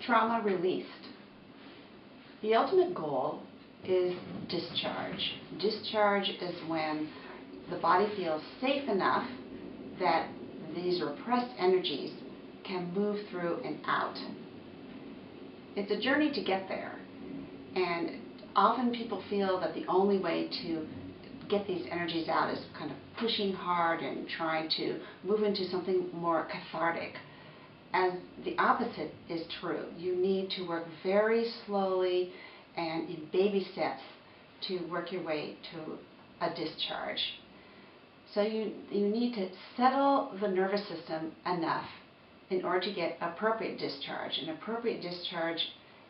trauma released. The ultimate goal is discharge. Discharge is when the body feels safe enough that these repressed energies can move through and out. It's a journey to get there, and often people feel that the only way to get these energies out is kind of pushing hard and trying to move into something more cathartic. As the opposite is true. You need to work very slowly and in baby steps to work your way to a discharge. So you need to settle the nervous system enough in order to get appropriate discharge. And appropriate discharge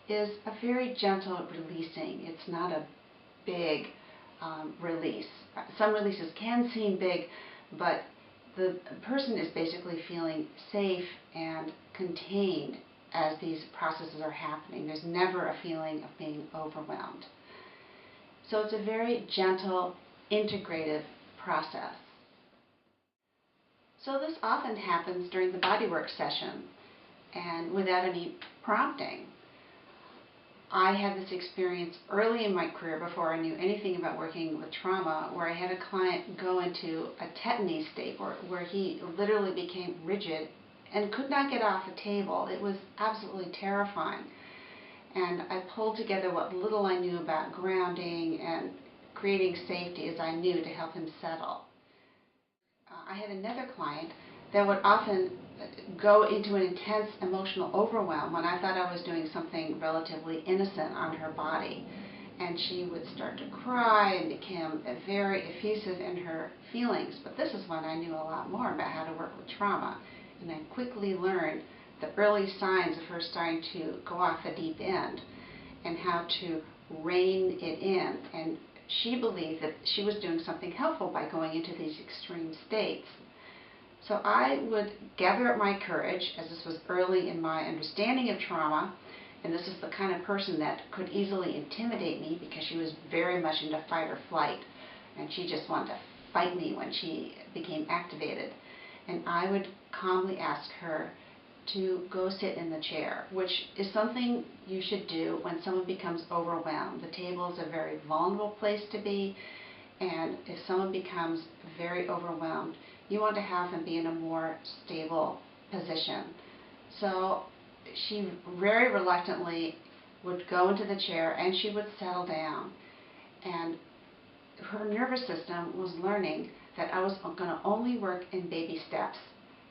is a very gentle releasing. It's not a big release. Some releases can seem big, but the person is basically feeling safe and contained as these processes are happening. There's never a feeling of being overwhelmed. So it's a very gentle, integrative process. So this often happens during the bodywork session and without any prompting. I had this experience early in my career before I knew anything about working with trauma, where I had a client go into a tetany state where he literally became rigid and could not get off the table. It was absolutely terrifying. And I pulled together what little I knew about grounding and creating safety as I knew to help him settle. I had another client that would often go into an intense emotional overwhelm when I thought I was doing something relatively innocent on her body. And she would start to cry and become very effusive in her feelings. But this is when I knew a lot more about how to work with trauma. And I quickly learned the early signs of her starting to go off the deep end and how to rein it in. And she believed that she was doing something helpful by going into these extreme states. So I would gather up my courage, as this was early in my understanding of trauma, and this is the kind of person that could easily intimidate me because she was very much into fight or flight, and she just wanted to fight me when she became activated. And I would calmly ask her to go sit in the chair, which is something you should do when someone becomes overwhelmed. The table is a very vulnerable place to be, and if someone becomes very overwhelmed, you want to have them be in a more stable position. So she very reluctantly would go into the chair and she would settle down. And her nervous system was learning that I was going to only work in baby steps,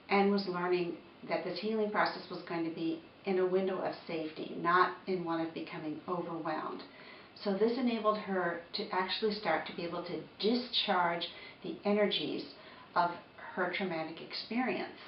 and was learning that this healing process was going to be in a window of safety, not in one of becoming overwhelmed. So this enabled her to actually start to be able to discharge the energies of her traumatic experience.